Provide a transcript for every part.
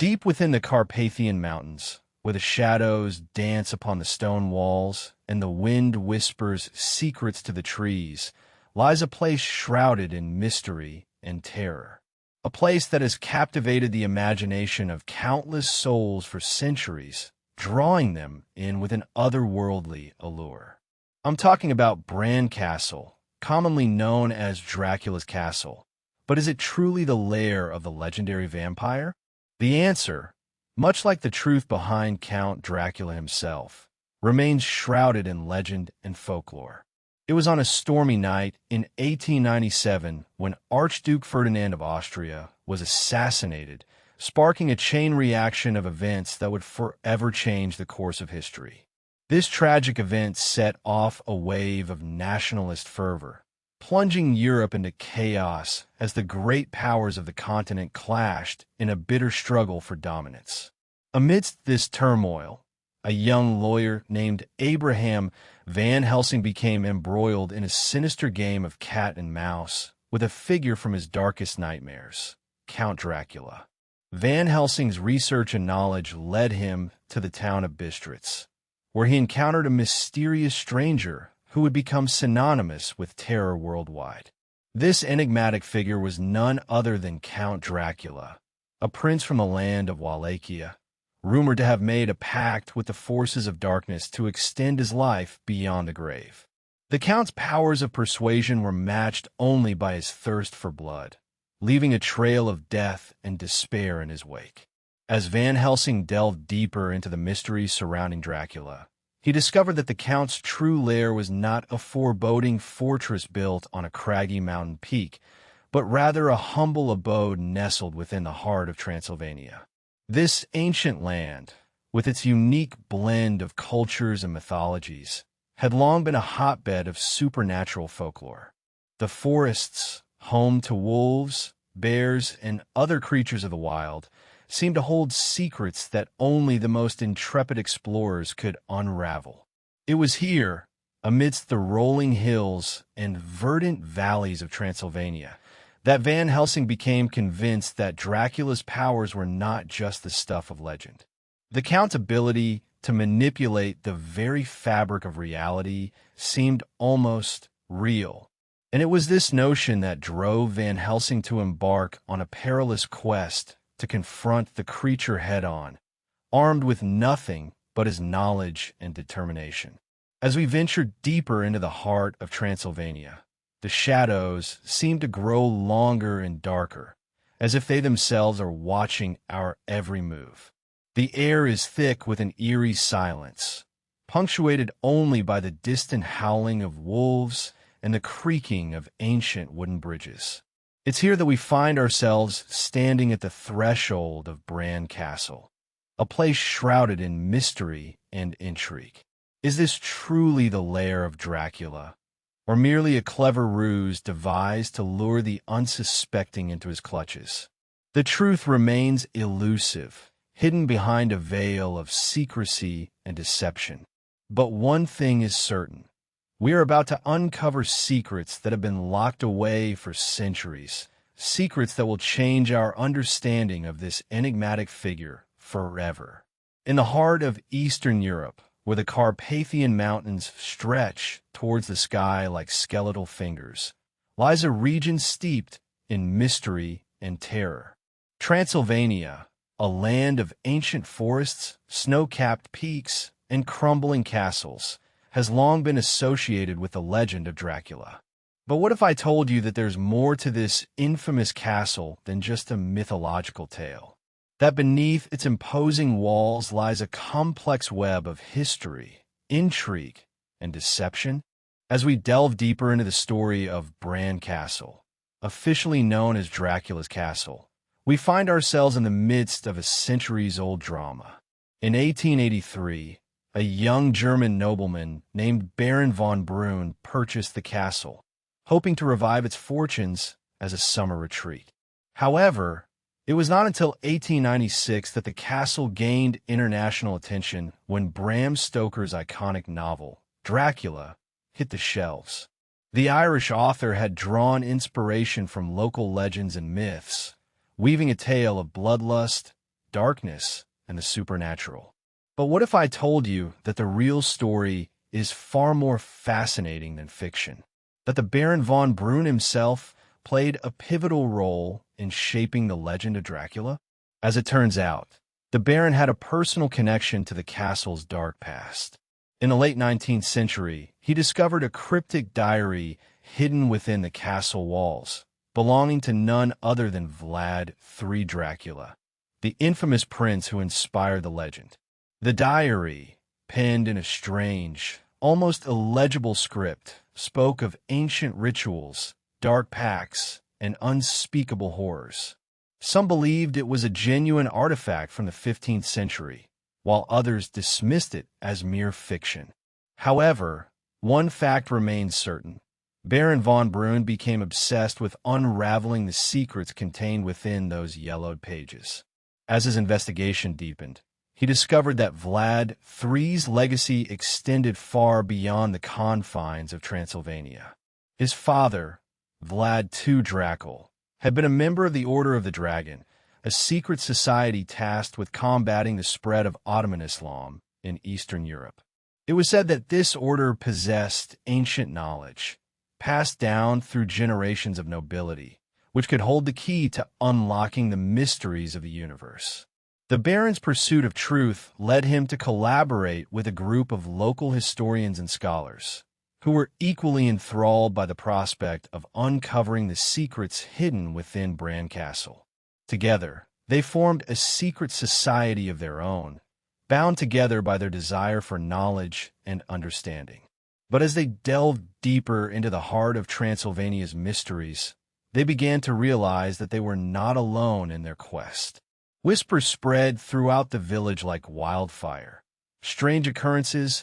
Deep within the Carpathian Mountains, where the shadows dance upon the stone walls and the wind whispers secrets to the trees, lies a place shrouded in mystery and terror. A place that has captivated the imagination of countless souls for centuries, drawing them in with an otherworldly allure. I'm talking about Bran Castle, commonly known as Dracula's Castle. But is it truly the lair of the legendary vampire? The answer, much like the truth behind Count Dracula himself, remains shrouded in legend and folklore. It was on a stormy night in 1897 when Archduke Ferdinand of Austria was assassinated, sparking a chain reaction of events that would forever change the course of history. This tragic event set off a wave of nationalist fervor, plunging Europe into chaos as the great powers of the continent clashed in a bitter struggle for dominance. Amidst this turmoil, a young lawyer named Abraham Van Helsing became embroiled in a sinister game of cat and mouse with a figure from his darkest nightmares, Count Dracula. Van Helsing's research and knowledge led him to the town of Bistritz, where he encountered a mysterious stranger who would become synonymous with terror worldwide. This enigmatic figure was none other than Count Dracula, a prince from the land of Wallachia, rumored to have made a pact with the forces of darkness to extend his life beyond the grave. The Count's powers of persuasion were matched only by his thirst for blood, leaving a trail of death and despair in his wake. As Van Helsing delved deeper into the mysteries surrounding Dracula, he discovered that the Count's true lair was not a foreboding fortress built on a craggy mountain peak, but rather a humble abode nestled within the heart of Transylvania. This ancient land, with its unique blend of cultures and mythologies, had long been a hotbed of supernatural folklore. The forests, home to wolves, bears, and other creatures of the wild, seemed to hold secrets that only the most intrepid explorers could unravel. It was here, amidst the rolling hills and verdant valleys of Transylvania, that Van Helsing became convinced that Dracula's powers were not just the stuff of legend. The Count's ability to manipulate the very fabric of reality seemed almost real, and it was this notion that drove Van Helsing to embark on a perilous quest to confront the creature head-on, armed with nothing but his knowledge and determination. As we ventured deeper into the heart of Transylvania, the shadows seemed to grow longer and darker, as if they themselves are watching our every move. The air is thick with an eerie silence, punctuated only by the distant howling of wolves and the creaking of ancient wooden bridges. It's here that we find ourselves standing at the threshold of Bran Castle, a place shrouded in mystery and intrigue. Is this truly the lair of Dracula, or merely a clever ruse devised to lure the unsuspecting into his clutches? The truth remains elusive, hidden behind a veil of secrecy and deception. But one thing is certain. We are about to uncover secrets that have been locked away for centuries, secrets that will change our understanding of this enigmatic figure forever. In the heart of Eastern Europe, where the Carpathian Mountains stretch towards the sky like skeletal fingers, lies a region steeped in mystery and terror. Transylvania, a land of ancient forests, snow-capped peaks, and crumbling castles, has long been associated with the legend of Dracula. But what if I told you that there's more to this infamous castle than just a mythological tale? That beneath its imposing walls lies a complex web of history, intrigue, and deception? As we delve deeper into the story of Bran Castle, officially known as Dracula's Castle, we find ourselves in the midst of a centuries-old drama. In 1883, a young German nobleman named Baron von Brunn purchased the castle, hoping to revive its fortunes as a summer retreat. However, it was not until 1896 that the castle gained international attention when Bram Stoker's iconic novel, Dracula, hit the shelves. The Irish author had drawn inspiration from local legends and myths, weaving a tale of bloodlust, darkness, and the supernatural. But what if I told you that the real story is far more fascinating than fiction? That the Baron von Brunn himself played a pivotal role in shaping the legend of Dracula? As it turns out, the Baron had a personal connection to the castle's dark past. In the late 19th century, he discovered a cryptic diary hidden within the castle walls, belonging to none other than Vlad III Dracula, the infamous prince who inspired the legend. The diary, penned in a strange, almost illegible script, spoke of ancient rituals, dark pacts, and unspeakable horrors. Some believed it was a genuine artifact from the 15th century, while others dismissed it as mere fiction. However, one fact remains certain. Baron von Brunn became obsessed with unraveling the secrets contained within those yellowed pages. As his investigation deepened, he discovered that Vlad III's legacy extended far beyond the confines of Transylvania. His father, Vlad II Dracula, had been a member of the Order of the Dragon, a secret society tasked with combating the spread of Ottoman Islam in Eastern Europe. It was said that this order possessed ancient knowledge, passed down through generations of nobility, which could hold the key to unlocking the mysteries of the universe. The Baron's pursuit of truth led him to collaborate with a group of local historians and scholars, who were equally enthralled by the prospect of uncovering the secrets hidden within Bran Castle. Together, they formed a secret society of their own, bound together by their desire for knowledge and understanding. But as they delved deeper into the heart of Transylvania's mysteries, they began to realize that they were not alone in their quest. Whispers spread throughout the village like wildfire. Strange occurrences,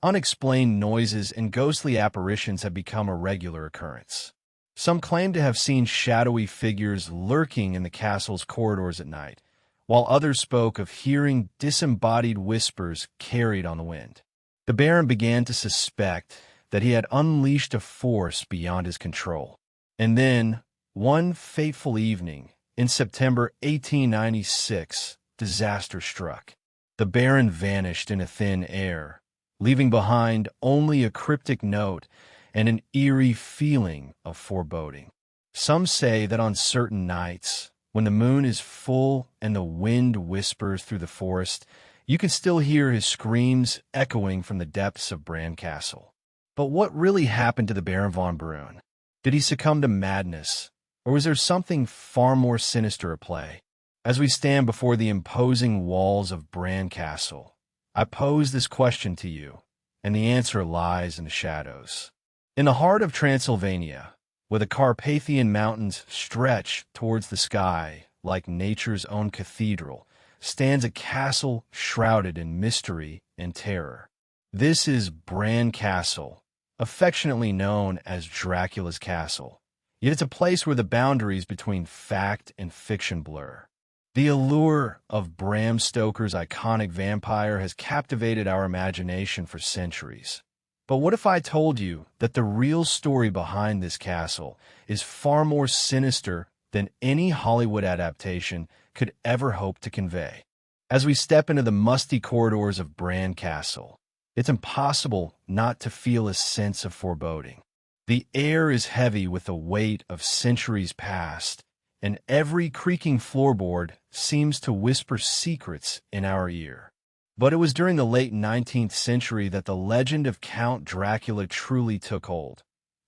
unexplained noises, and ghostly apparitions have become a regular occurrence. Some claim to have seen shadowy figures lurking in the castle's corridors at night, while others spoke of hearing disembodied whispers carried on the wind. The Baron began to suspect that he had unleashed a force beyond his control. And then, one fateful evening, in September 1896, disaster struck. The Baron vanished in a thin air, leaving behind only a cryptic note and an eerie feeling of foreboding. Some say that on certain nights, when the moon is full and the wind whispers through the forest, you can still hear his screams echoing from the depths of Bran Castle. But what really happened to the Baron von Brunn? Did he succumb to madness, or was there something far more sinister at play? As we stand before the imposing walls of Bran Castle, I pose this question to you, and the answer lies in the shadows. In the heart of Transylvania, where the Carpathian Mountains stretch towards the sky like nature's own cathedral, stands a castle shrouded in mystery and terror. This is Bran Castle, affectionately known as Dracula's Castle. Yet it's a place where the boundaries between fact and fiction blur. The allure of Bram Stoker's iconic vampire has captivated our imagination for centuries. But what if I told you that the real story behind this castle is far more sinister than any Hollywood adaptation could ever hope to convey? As we step into the musty corridors of Bran Castle, it's impossible not to feel a sense of foreboding. The air is heavy with the weight of centuries past, and every creaking floorboard seems to whisper secrets in our ear. But it was during the late 19th century that the legend of Count Dracula truly took hold,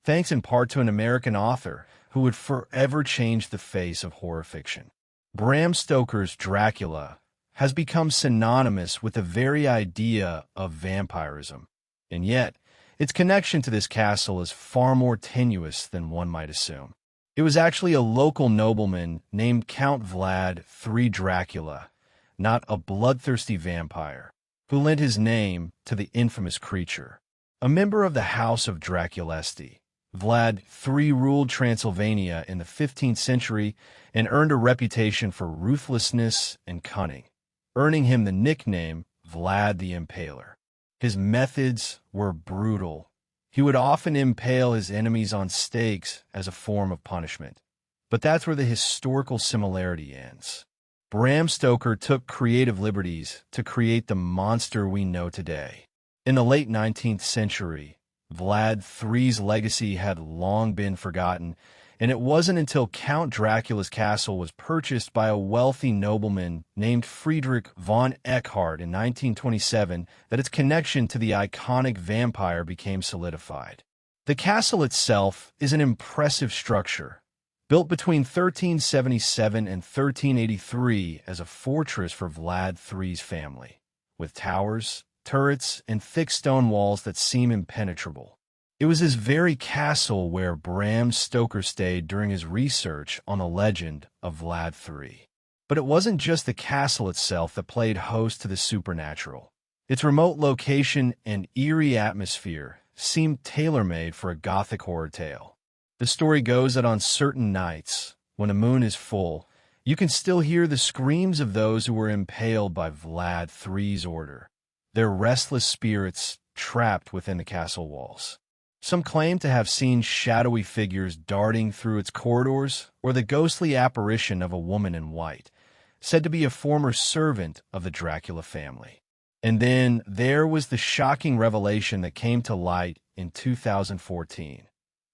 thanks in part to an American author who would forever change the face of horror fiction. Bram Stoker's Dracula has become synonymous with the very idea of vampirism, and yet its connection to this castle is far more tenuous than one might assume. It was actually a local nobleman named Count Vlad III Dracula, not a bloodthirsty vampire, who lent his name to the infamous creature. A member of the House of Draculesti, Vlad III ruled Transylvania in the 15th century and earned a reputation for ruthlessness and cunning, earning him the nickname Vlad the Impaler. His methods were brutal. He would often impale his enemies on stakes as a form of punishment. But that's where the historical similarity ends. Bram Stoker took creative liberties to create the monster we know today. In the late 19th century, Vlad III's legacy had long been forgotten, and it wasn't until Count Dracula's castle was purchased by a wealthy nobleman named Friedrich von Eckhardt in 1927 that its connection to the iconic vampire became solidified. The castle itself is an impressive structure, built between 1377 and 1383 as a fortress for Vlad III's family, with towers, turrets, and thick stone walls that seem impenetrable. It was this very castle where Bram Stoker stayed during his research on the legend of Vlad III. But it wasn't just the castle itself that played host to the supernatural. Its remote location and eerie atmosphere seemed tailor-made for a gothic horror tale. The story goes that on certain nights, when the moon is full, you can still hear the screams of those who were impaled by Vlad III's order, their restless spirits trapped within the castle walls. Some claim to have seen shadowy figures darting through its corridors, or the ghostly apparition of a woman in white, said to be a former servant of the Dracula family. And then there was the shocking revelation that came to light in 2014.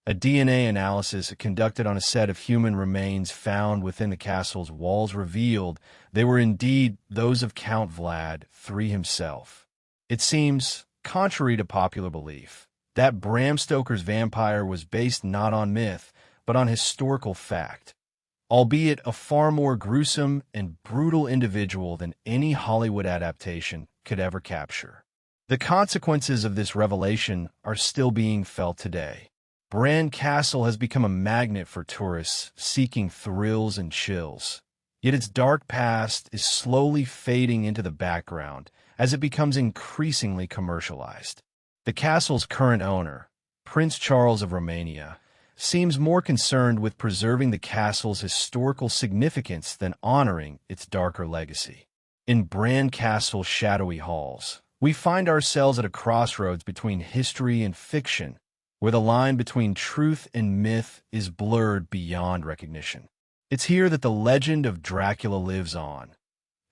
A DNA analysis conducted on a set of human remains found within the castle's walls revealed they were indeed those of Count Vlad III himself. It seems, contrary to popular belief, that Bram Stoker's vampire was based not on myth, but on historical fact, albeit a far more gruesome and brutal individual than any Hollywood adaptation could ever capture. The consequences of this revelation are still being felt today. Bran Castle has become a magnet for tourists seeking thrills and chills, yet its dark past is slowly fading into the background as it becomes increasingly commercialized. The castle's current owner, Prince Charles of Romania, seems more concerned with preserving the castle's historical significance than honoring its darker legacy. In Bran Castle's shadowy halls, we find ourselves at a crossroads between history and fiction, where the line between truth and myth is blurred beyond recognition. It's here that the legend of Dracula lives on,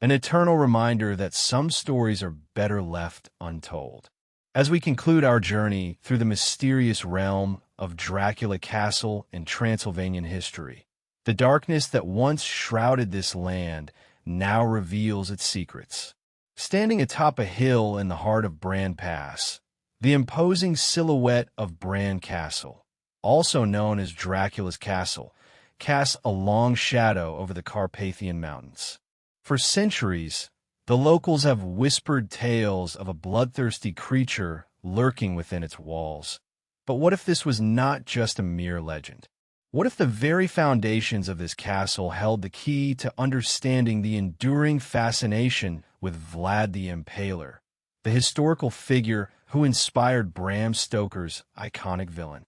an eternal reminder that some stories are better left untold. As we conclude our journey through the mysterious realm of Dracula Castle and Transylvanian history, the darkness that once shrouded this land now reveals its secrets. Standing atop a hill in the heart of Bran Pass, the imposing silhouette of Bran Castle, also known as Dracula's Castle, casts a long shadow over the Carpathian Mountains. For centuries, the locals have whispered tales of a bloodthirsty creature lurking within its walls. But what if this was not just a mere legend? What if the very foundations of this castle held the key to understanding the enduring fascination with Vlad the Impaler, the historical figure who inspired Bram Stoker's iconic villain?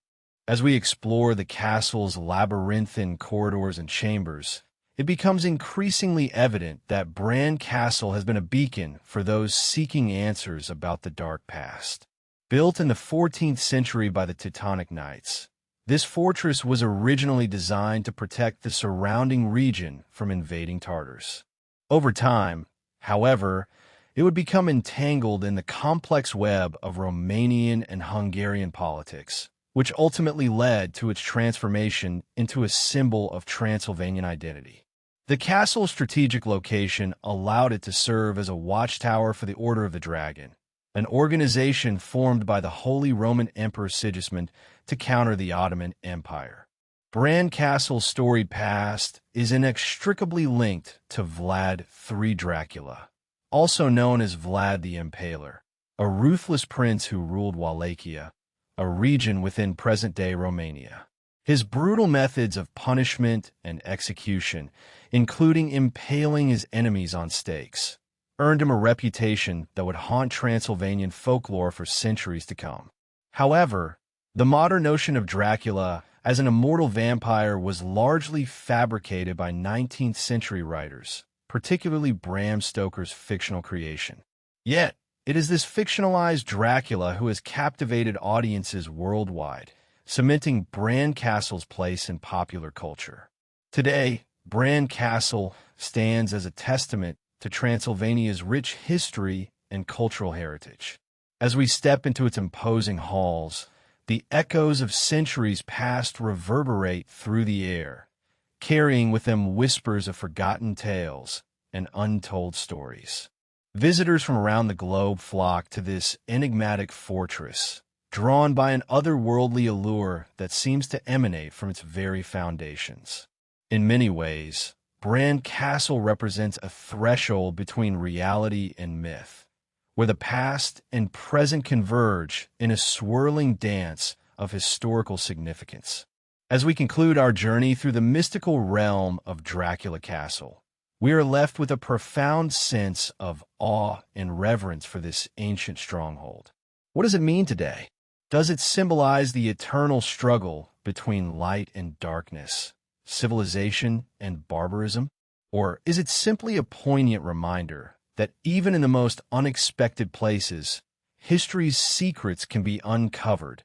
As we explore the castle's labyrinthine corridors and chambers, it becomes increasingly evident that Bran Castle has been a beacon for those seeking answers about the dark past. Built in the 14th century by the Teutonic Knights, this fortress was originally designed to protect the surrounding region from invading Tartars. Over time, however, it would become entangled in the complex web of Romanian and Hungarian politics, which ultimately led to its transformation into a symbol of Transylvanian identity. The castle's strategic location allowed it to serve as a watchtower for the Order of the Dragon, an organization formed by the Holy Roman Emperor Sigismund to counter the Ottoman Empire. Bran Castle's storied past is inextricably linked to Vlad III Dracula, also known as Vlad the Impaler, a ruthless prince who ruled Wallachia, a region within present-day Romania. His brutal methods of punishment and execution, including impaling his enemies on stakes, earned him a reputation that would haunt Transylvanian folklore for centuries to come. However, the modern notion of Dracula as an immortal vampire was largely fabricated by 19th century writers, particularly Bram Stoker's fictional creation. Yet, it is this fictionalized Dracula who has captivated audiences worldwide, cementing Bran Castle's place in popular culture. Today, Bran Castle stands as a testament to Transylvania's rich history and cultural heritage. As we step into its imposing halls, the echoes of centuries past reverberate through the air, carrying with them whispers of forgotten tales and untold stories. Visitors from around the globe flock to this enigmatic fortress, drawn by an otherworldly allure that seems to emanate from its very foundations. In many ways, Bran Castle represents a threshold between reality and myth, where the past and present converge in a swirling dance of historical significance. As we conclude our journey through the mystical realm of Dracula Castle, we are left with a profound sense of awe and reverence for this ancient stronghold. What does it mean today? Does it symbolize the eternal struggle between light and darkness, civilization and barbarism? Or is it simply a poignant reminder that even in the most unexpected places, history's secrets can be uncovered,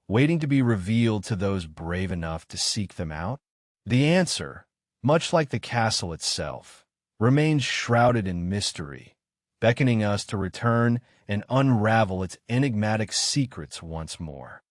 waiting to be revealed to those brave enough to seek them out? The answer, much like the castle itself, remains shrouded in mystery, beckoning us to return and unravel its enigmatic secrets once more.